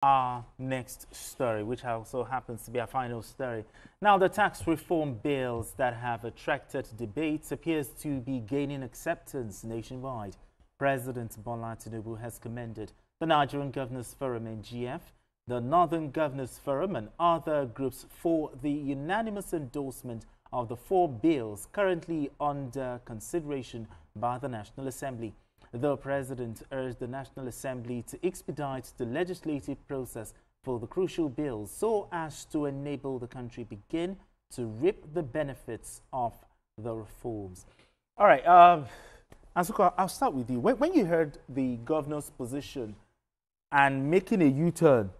our next story, which also happens to be our final story. Now, the tax reform bills that have attracted debates appears to be gaining acceptance nationwide. President Bola Tinubu has commended the Nigerian Governors Forum (NGF), the Northern Governors Forum, and other groups for the unanimous endorsement of the 4 bills currently under consideration by the National Assembly. The President urged the National Assembly to expedite the legislative process for the crucial bills so as to enable the country begin to reap the benefits of the reforms. All right, Asuka, I'll start with you. When you heard the governor's position and making a U-turn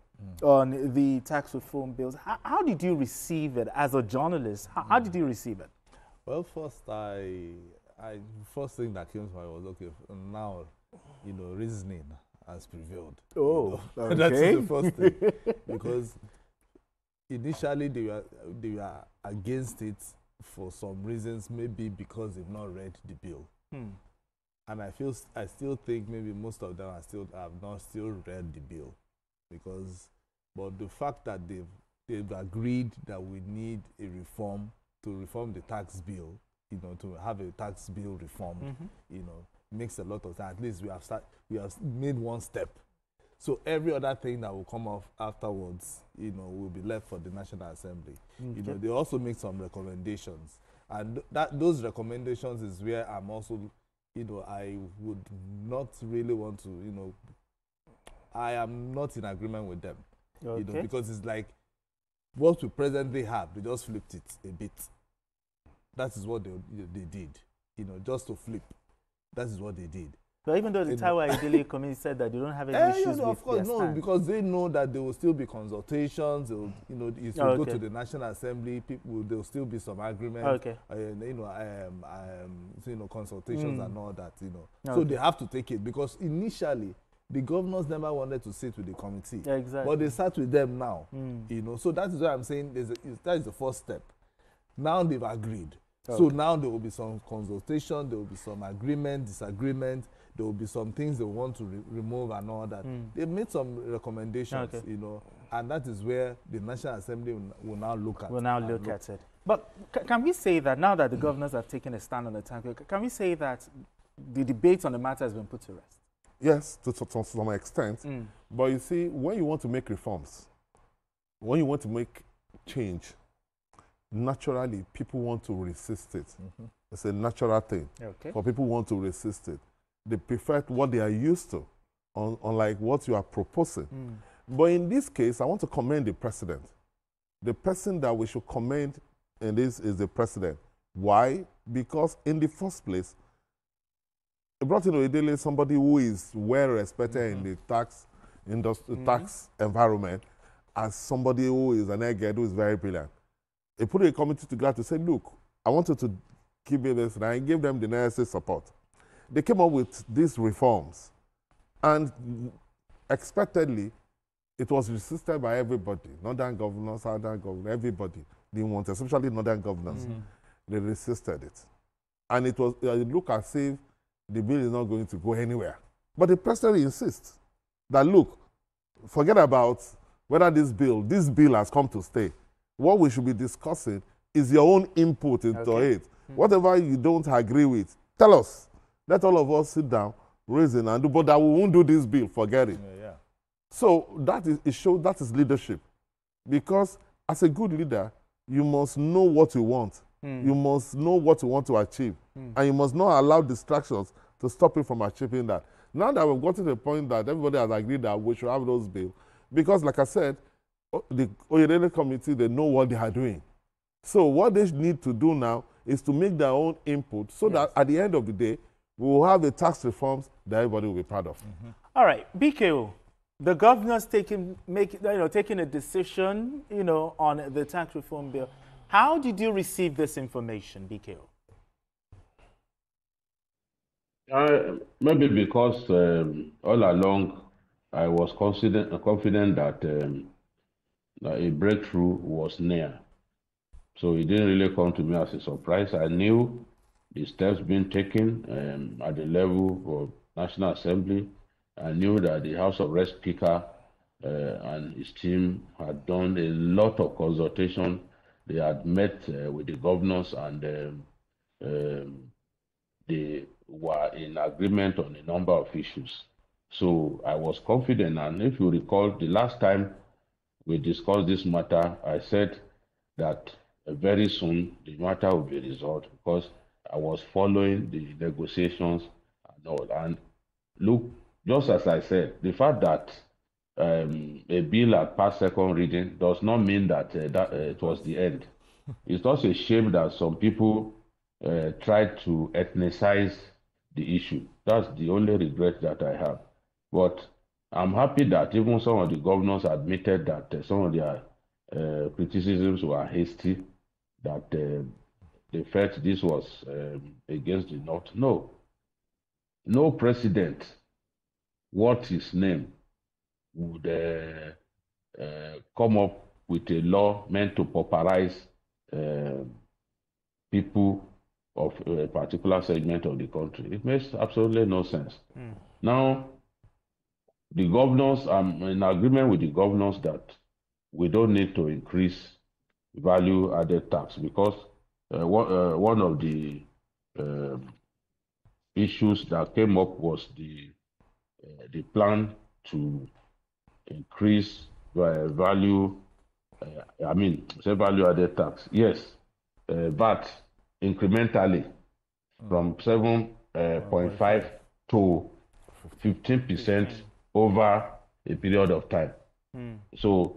on the tax reform bills, how did you receive it as a journalist? How did you receive it? Well, first, first thing that came to mind was, okay, now, reasoning has prevailed. Oh, okay. That's the first thing. Because initially they were against it for some reasons, maybe because they've not read the bill. And I still think maybe most of them have not read the bill. But the fact that they've agreed that we need a reform to reform the tax bill, to have a tax bill reform, makes a lot of sense. At least we have made one step. So every other thing that will come off afterwards, will be left for the National Assembly. Okay. They also make some recommendations, and those recommendations is where I'm also, I would not really want to, I am not in agreement with them, okay. Because it's like what we presently have, they just flipped it a bit. That is what they did, just to flip. That is what they did. So even though the Taiwan Idili committee said that they don't have any issues with of course, no, because they know that there will still be consultations. If you go to the National Assembly, there will still be some agreement. Okay. Consultations and all that. So they have to take it, because initially the governors never wanted to sit with the committee. Yeah, exactly. But they sat with them now. So that is why I'm saying that is the first step. Now they've agreed. Okay. So now there will be some consultation, there will be some agreement, disagreement, there will be some things they want to remove and all that. They've made some recommendations, okay. And that is where the National Assembly will now look at it. Will now look at it. But can we say that now that the governors have taken a stand on the tax, can we say that the debate on the matter has been put to rest? Yes, to some extent. But you see, when you want to make reforms, when you want to make change, naturally, people want to resist it. It's a natural thing. Okay. For people who want to resist it. They prefer what they are used to, unlike what you are proposing. But in this case, I want to commend the president. The person that we should commend in this is the president. Why? Because in the first place, he brought in Oedele somebody who is well respected in the tax industry, tax environment, as somebody who is an egghead who is very brilliant. He put a committee together to say, look, I want you to give me this, and I gave them the necessary support. They came up with these reforms, and expectedly, it was resisted by everybody, northern governors, southern governors, everybody didn't want it, especially northern governors. They resisted it. And it looked as if the bill is not going to go anywhere. But the president insists that, look, forget about whether this bill has come to stay. What we should be discussing is your own input into it. Whatever you don't agree with, tell us. Let all of us sit down, reason, and do, but that we won't do this bill, forget it. Yeah. So that is leadership. Because as a good leader, you must know what you want. You must know what you want to achieve. And you must not allow distractions to stop you from achieving that. Now that we've gotten to the point that everybody has agreed that we should have those bills, because like I said, the Oyedele committee, they know what they are doing. So what they need to do now is to make their own input so that at the end of the day, we will have the tax reforms that everybody will be proud of. All right, BKO, the governor's taking a decision, on the tax reform bill. How did you receive this information, BKO? Maybe because all along I was confident that a breakthrough was near. So it didn't really come to me as a surprise. I knew the steps being taken at the level of National Assembly. I knew that the House of Reps Speaker and his team had done a lot of consultation. They had met with the governors, and they were in agreement on a number of issues. So I was confident, and if you recall, the last time we discussed this matter, I said that very soon the matter will be resolved, because I was following the negotiations and all. And look, just as I said, the fact that a bill had passed second reading does not mean that, it was the end. It's just a shame that some people tried to ethnicize the issue. That's the only regret that I have. But I'm happy that even some of the governors admitted that some of their criticisms were hasty, that they felt this was against the North. No. No president, what his name, would come up with a law meant to pauperize people of a particular segment of the country. It makes absolutely no sense. Now, the governors, I'm in agreement with the governors that we don't need to increase value-added tax, because one of the issues that came up was the plan to increase value, value-added tax. Yes, VAT incrementally from 7.5 to 15% over a period of time. So,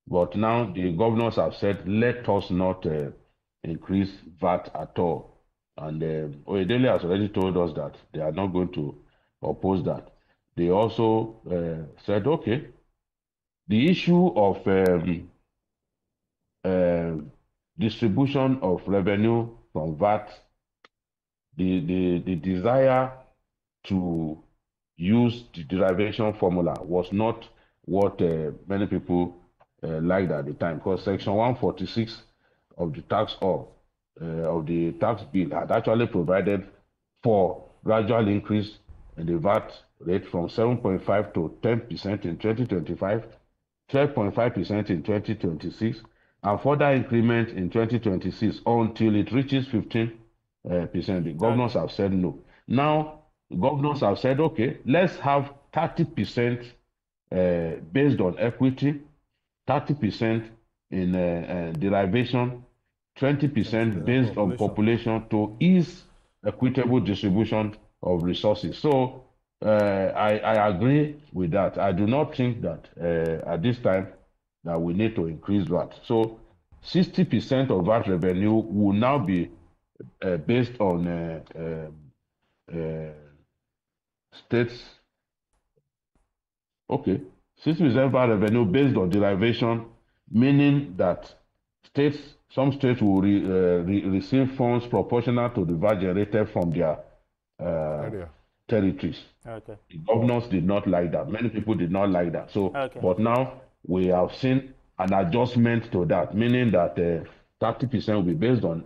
but now the governors have said, let us not increase VAT at all. And Oyedele has already told us that they are not going to oppose that. They also said, okay, the issue of distribution of revenue from VAT, the desire to use the derivation formula was not what many people liked at the time, because Section 146 of the tax of the tax bill had actually provided for gradual increase in the VAT rate from 7.5 to 10% in 2025, 12.5% in 2026, and further increment in 2026 until it reaches 15%. The governors have said no. Now, governors have said, okay, let's have 30% based on equity, 30% in derivation, 20% based on population to ease equitable distribution of resources. So I agree with that. I do not think that at this time that we need to increase VAT. So 60% of VAT revenue will now be based on states. Okay, 60% VAT revenue based on derivation, meaning that some states will receive funds proportional to the VAT generated from their territories. Okay. The governors did not like that. Many people did not like that. So, but now we have seen an adjustment to that, meaning that 30% will be based on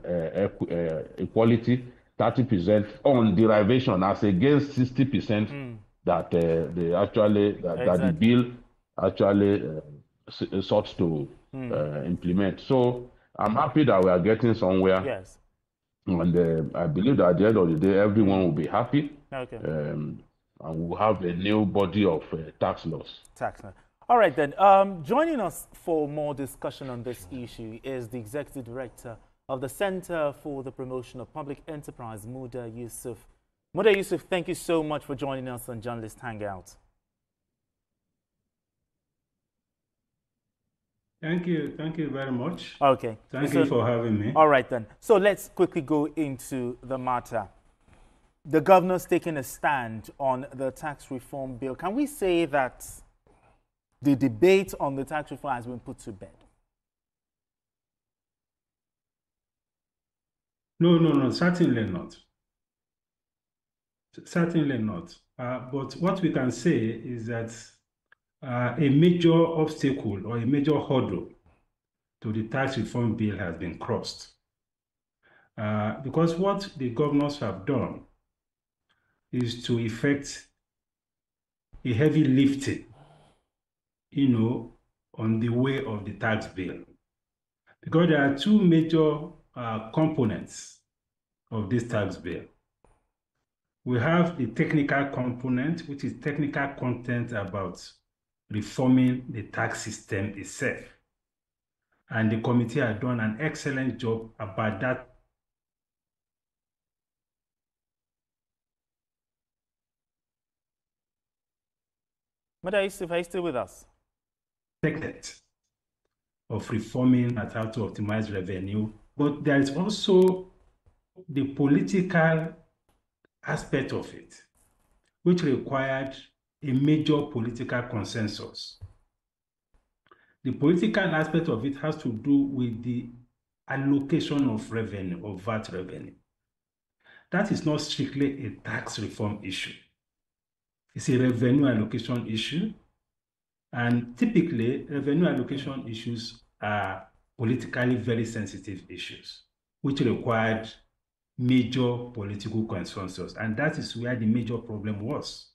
equality, 30% on derivation, as against 60% that that the bill actually sought to implement. So I'm happy that we are getting somewhere. Yes. And I believe that at the end of the day, everyone will be happy. Okay. And we'll have a new body of tax laws. All right, then. Joining us for more discussion on this issue is the Executive Director of the Center for the Promotion of Public Enterprise, Muda Yusuf. Muda Yusuf, thank you so much for joining us on Journalist Hangout. Thank you very much. Okay. Thank you for having me. All right, then. So let's quickly go into the matter. The governor's taking a stand on the tax reform bill. Can we say that the debate on the tax reform has been put to bed? No, certainly not. Certainly not. But what we can say is that a major obstacle or a major hurdle to the tax reform bill has been crossed. Because what the governors have done is to effect a heavy lifting on the way of the tax bill. Because there are two major components of this tax bill. We have the technical component, which is technical content about reforming the tax system itself. And the committee has done an excellent job about that. Madam Yusuf, are you still with us? Of reforming and how to optimize revenue, but there is also the political aspect of it, which required a major political consensus. The political aspect of it has to do with the allocation of revenue, of VAT revenue. That is not strictly a tax reform issue. It's a revenue allocation issue. And typically, revenue allocation issues are politically very sensitive issues, which required major political consensus. And that is where the major problem was.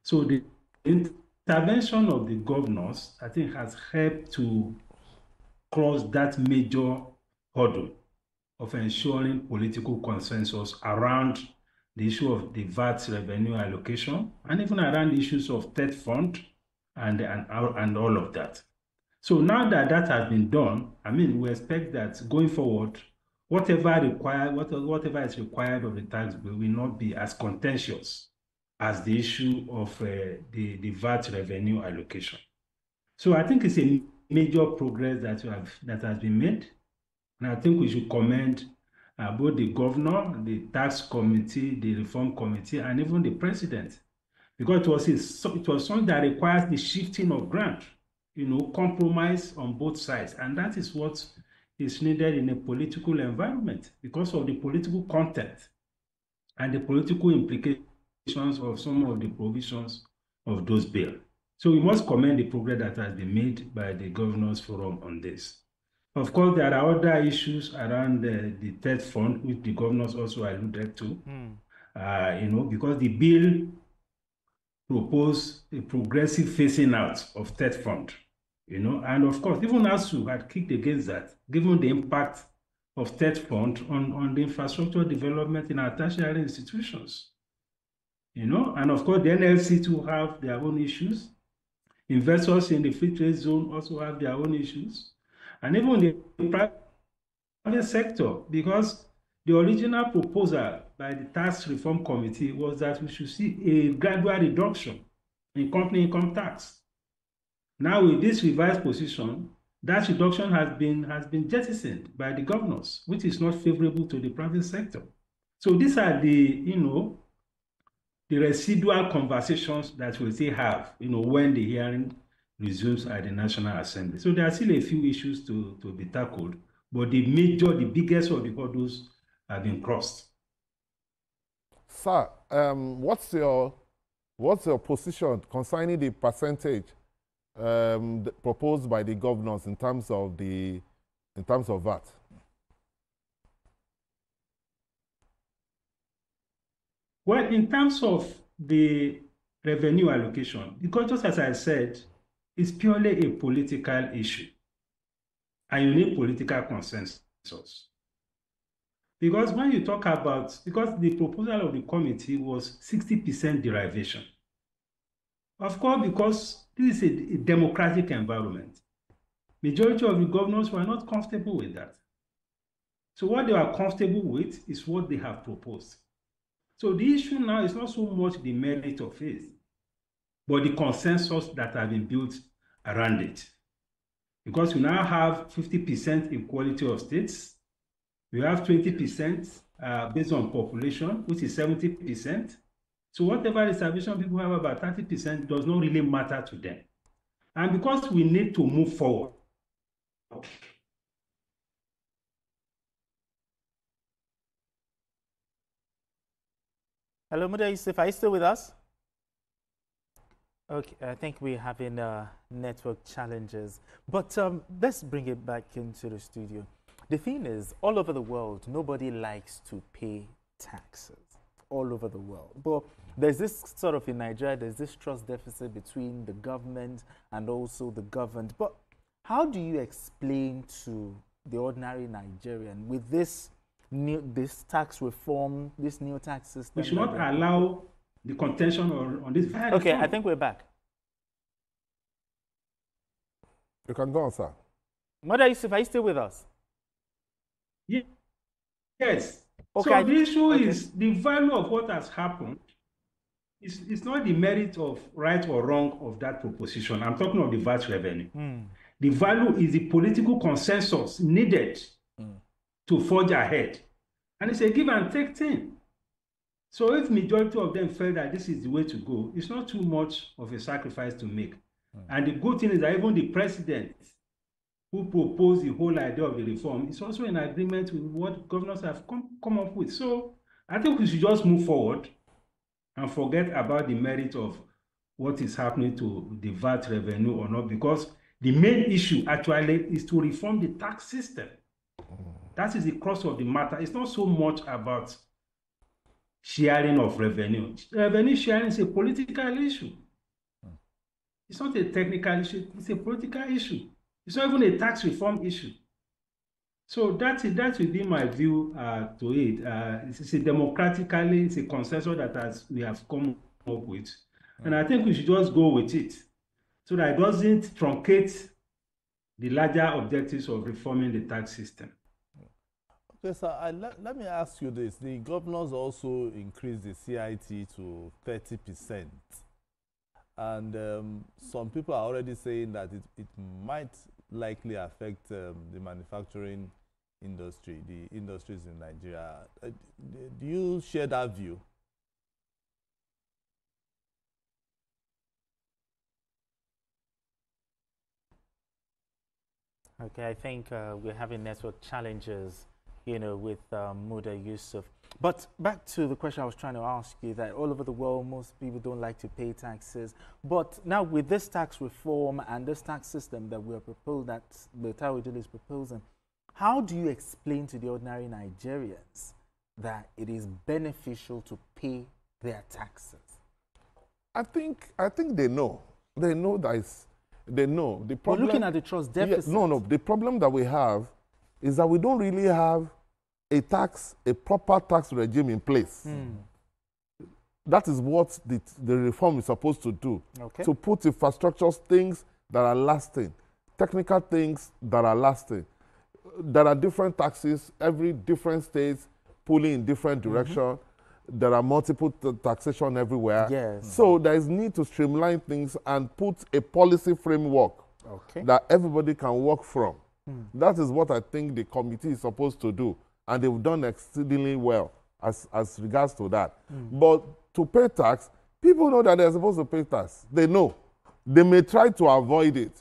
So the intervention of the governors, I think, has helped to cross that major hurdle of ensuring political consensus around the issue of the VAT revenue allocation, and even around the issues of third fund and all of that. So now that that has been done, I mean, we expect that going forward, whatever is required of the tax bill will not be as contentious as the issue of the VAT revenue allocation. So I think it's a major progress that has been made, and I think we should commend both the governor, the tax committee, the reform committee, and even the president, because it was something that requires the shifting of ground, compromise on both sides, and that is what is needed in a political environment because of the political content and the political implications of some of the provisions of those bills. So we must commend the progress that has been made by the Governors Forum on this. Of course, there are other issues around the third fund, which the governors also alluded to, because the bill proposed a progressive phasing out of third fund, and of course, even ASU had kicked against that, given the impact of third fund on the infrastructure development in our tertiary institutions, and of course, the NLC too have their own issues. Investors in the free trade zone also have their own issues, and even the private sector, because the original proposal by the Tax Reform Committee was that we should see a gradual reduction in company income tax. Now, with this revised position, that reduction has been jettisoned by the governors, which is not favorable to the private sector. So these are the residual conversations that we'll still have, when the hearing resumes at the National Assembly. So there are still a few issues to be tackled, but the biggest of the hurdles have been crossed. Sir, what's your position concerning the percentage proposed by the governors in terms of VAT? Well, in terms of the revenue allocation, because just as I said, it's purely a political issue, and you need political consensus. Because when you talk about, because the proposal of the committee was 60% derivation. Of course, because this is a democratic environment, majority of the governors were not comfortable with that. So what they are comfortable with is what they have proposed. So the issue now is not so much the merit of it, but the consensus that has been built around it. Because we now have 50% equality of states, we have 20% based on population, which is 70%. So whatever reservation people have, about 30%, does not really matter to them. And because we need to move forward, Hello, Madam Yusuf, are you still with us? Okay, I think we're having network challenges, but let's bring it back into the studio. The thing is, all over the world, nobody likes to pay taxes. all over the world. But there's this sort of, in Nigeria, there's this trust deficit between the government and also the governed. But how do you explain to the ordinary Nigerian with this tax reform, this new tax system? We should not allow the contention on this. Okay, I think we're back. You can go on, sir. Mother Yusuf, are you still with us? Yes. Okay, So the issue is the value of what has happened. It's not the merit of right or wrong of that proposition. I'm talking of the VAT revenue. The value is the political consensus needed to forge ahead. And it's a give and take thing. So if majority of them felt that this is the way to go, it's not too much of a sacrifice to make. And the good thing is that even the president who proposed the whole idea of the reform is also in agreement with what governors have come up with. So I think we should just move forward and forget about the merit of what is happening to the VAT revenue or not, because the main issue actually is to reform the tax system. That is the crux of the matter. It's not so much about sharing of revenue. Revenue sharing is a political issue. It's not a technical issue, it's a political issue. It's not even a tax reform issue. So that will be my view to it. It's a democratically, it's a consensus that we have come up with. And I think we should just go with it so that it doesn't truncate the larger objectives of reforming the tax system. Okay, sir, let me ask you this. The governors also increased the CIT to 30%. And some people are already saying that it might likely affect the manufacturing industry, the industries in Nigeria. Do you share that view? Okay, I think we're having network challenges, with Muda Yusuf. But back to the question I was trying to ask you, that all over the world, most people don't like to pay taxes. But now with this tax reform and this tax system that we are proposing, that the Tawidil is proposing, how do you explain to the ordinary Nigerians that it is beneficial to pay their taxes? I think they know. They know that they know. The problem, we're looking at the trust deficit. No. The problem that we have is that we don't really have a proper tax regime in place. That is what the reform is supposed to do. Okay. To put infrastructure things that are lasting, technical things that are lasting. There are different taxes, every different states pulling in different direction. There are multiple taxation everywhere. Yes. So there is need to streamline things and put a policy framework that everybody can work from. That is what I think the committee is supposed to do. And they've done exceedingly well as regards to that. But to pay tax, people know that they're supposed to pay tax. They know. They may try to avoid it.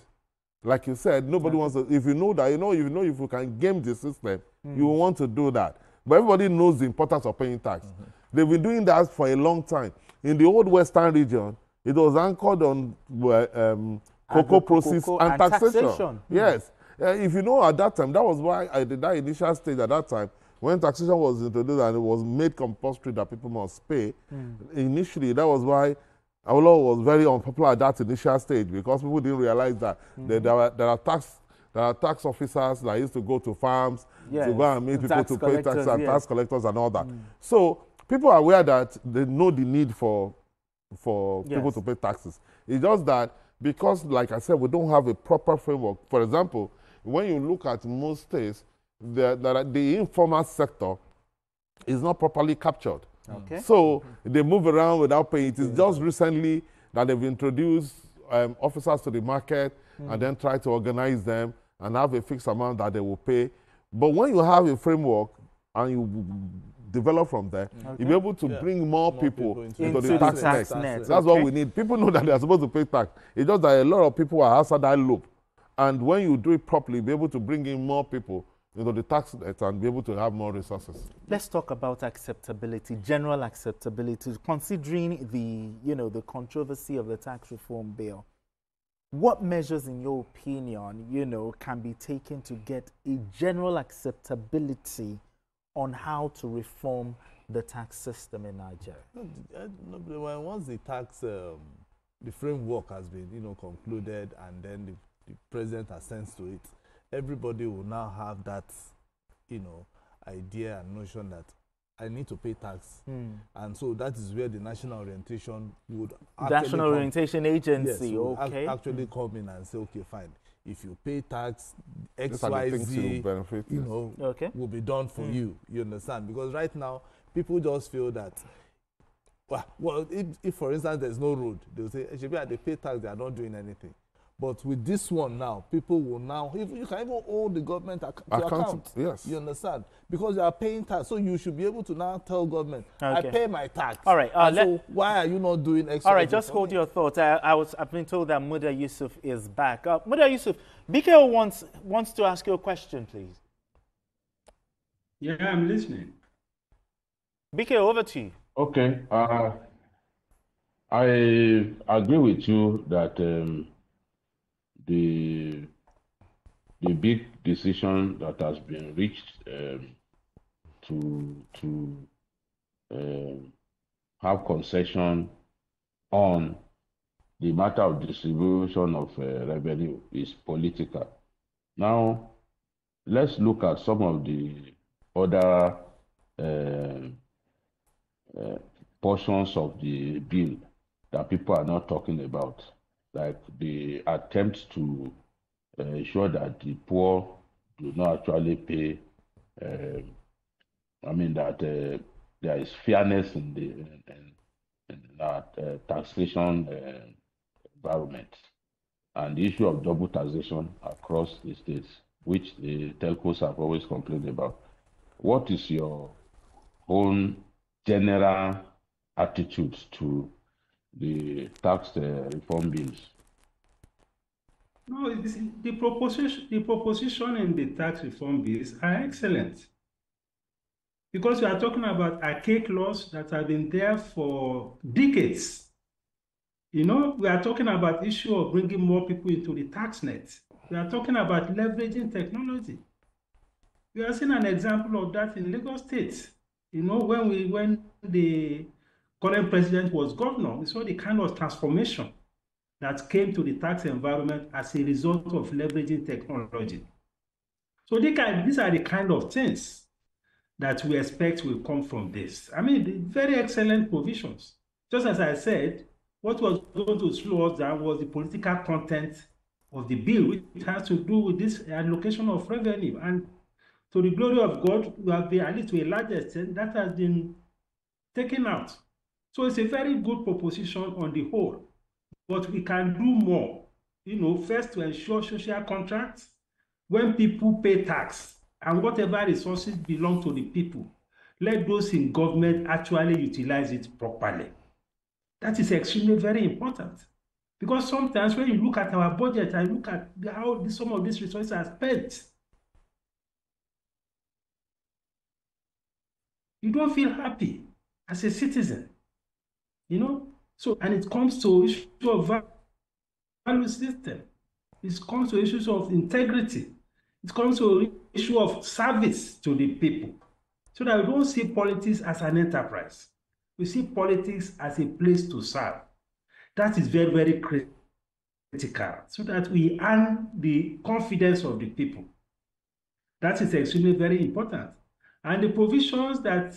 Like you said, nobody wants to. If you know that, if you can game the system, you will want to do that. But everybody knows the importance of paying tax. They've been doing that for a long time. In the old Western region, it was anchored on cocoa process and taxation. Yes. If you know, at that time, that was why I did that initial stage at that time, when taxation was introduced and it was made compulsory that people must pay. Initially, that was why our law was very unpopular at that initial stage, because people didn't realize that there are tax officers that used to go to farms to go and meet people to pay tax, and tax collectors and all that. So people are aware that they know the need for people to pay taxes. It's just that because, like I said, we don't have a proper framework. For example, when you look at most states, the informal sector is not properly captured. So they move around without paying. It is just recently that they've introduced officers to the market and then try to organize them and have a fixed amount that they will pay. But when you have a framework and you develop from there, you'll be able to bring more people into the tax net. That's what we need. People know that they are supposed to pay tax. It's just that a lot of people are outside that loop. And when you do it properly, be able to bring in more people into the tax net and be able to have more resources. Let's talk about acceptability, general acceptability, considering the controversy of the tax reform bill. What measures, in your opinion, can be taken to get a general acceptability on how to reform the tax system in Nigeria? No, once the tax, the framework has been, concluded, and then the president assents to it, everybody will now have that, idea and notion that I need to pay tax. And so that is where the National Orientation would National Orientation Agency, yes, okay. actually come in and say, okay, fine. If you pay tax, X, These Y, are the things Z, you benefit, okay, will be done for you. You understand? Because right now, people just feel that, well, if for instance there's no road, they'll say, they pay tax, they are not doing anything. But with this one now, people will now, you can even hold the government to account. Yes. You understand? Because you are paying tax. So you should be able to now tell government, I pay my tax. All right. So why are you not doing extra? All right, just hold your thoughts. I've been told that Muda Yusuf is back. Muda Yusuf, BKO wants to ask you a question, please. Yeah, I'm listening. BKO, over to you. Okay. I agree with you that the big decision that has been reached to have concession on the matter of distribution of revenue is political. Now, let's look at some of the other portions of the bill that people are not talking about, like the attempt to ensure that the poor do not actually pay. That there is fairness in that taxation environment, and the issue of double taxation across the states, which the telcos have always complained about. What is your own general attitude to the tax reform bills? No, the proposition in the tax reform bills are excellent. Because we are talking about archaic laws that have been there for decades. We are talking about the issue of bringing more people into the tax net. We are talking about leveraging technology. We have seen an example of that in Lagos State. When the current president was governor, we saw the kind of transformation that came to the tax environment as a result of leveraging technology. So these are the kind of things that we expect will come from this. The very excellent provisions. Just as I said, what was going to slow us down was the political content of the bill, which has to do with this allocation of revenue. And to the glory of God, we have been, at least to a large extent, that has been taken out. So it's a very good proposition on the whole. But we can do more, first to ensure social contracts. When people pay tax and whatever resources belong to the people, let those in government actually utilize it properly. That is extremely very important. Because sometimes when you look at our budget and look at how some of these resources are spent, you don't feel happy as a citizen, So, and it comes to issue of value system. It comes to issues of integrity. It comes to issue of service to the people. So that we don't see politics as an enterprise. We see politics as a place to serve. That is very, very critical, so that we earn the confidence of the people. That is extremely very important. And the provisions that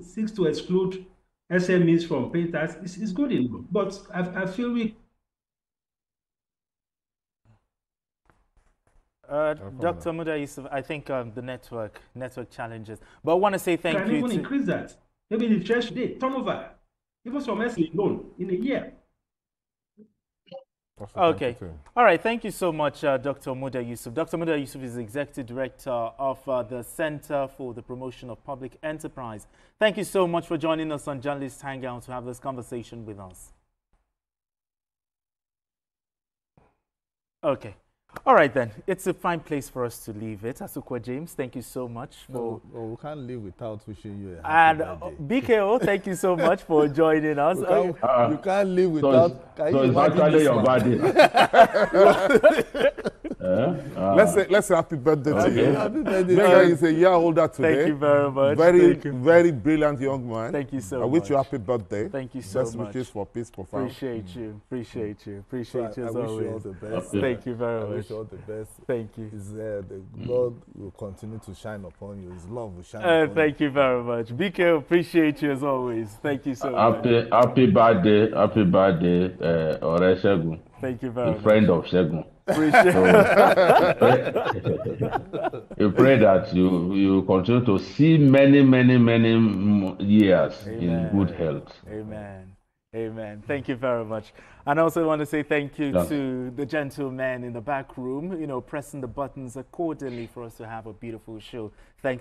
seeks to exclude SMEs from paying tax is good enough. But I feel we. Dr. Muda Yusuf, I think the network challenges. But I want to say thank you. Can even increase that? Maybe the treasury day turnover, even some SME loan in a year. Okay. All right. Thank you so much, Dr. Muda Yusuf. Dr. Muda Yusuf is Executive Director of the Center for the Promotion of Public Enterprise. Thank you so much for joining us on Journalist Hangout to have this conversation with us. Okay. All right, then. It's a fine place for us to leave it. Asukwa James, thank you so much for... No, we can't leave without wishing you a happy birthday. BKO, thank you so much for joining us. You can't live without... So it's actually your birthday. let's say happy birthday to you. Happy birthday. Benga is a year older today. Thank you very much. Very brilliant young man. Thank you so I much. wish you happy birthday. Thank you so Best much. wishes for peace, profound. Appreciate you. Appreciate you. So Appreciate you I as wish always. you all the best. Thank you very I much. wish you all the best. Thank you. The Lord will continue to shine upon you. His love will shine upon you. Thank you very much. BK, appreciate you as always. Thank you so much. Happy birthday, Ore Segun, Thank you very a much. friend of Segun. Appreciate We pray that you continue to see many years in good health. Amen. Amen. Thank you very much. And I also want to say thank you to the gentlemen in the back room, pressing the buttons accordingly for us to have a beautiful show. Thanks.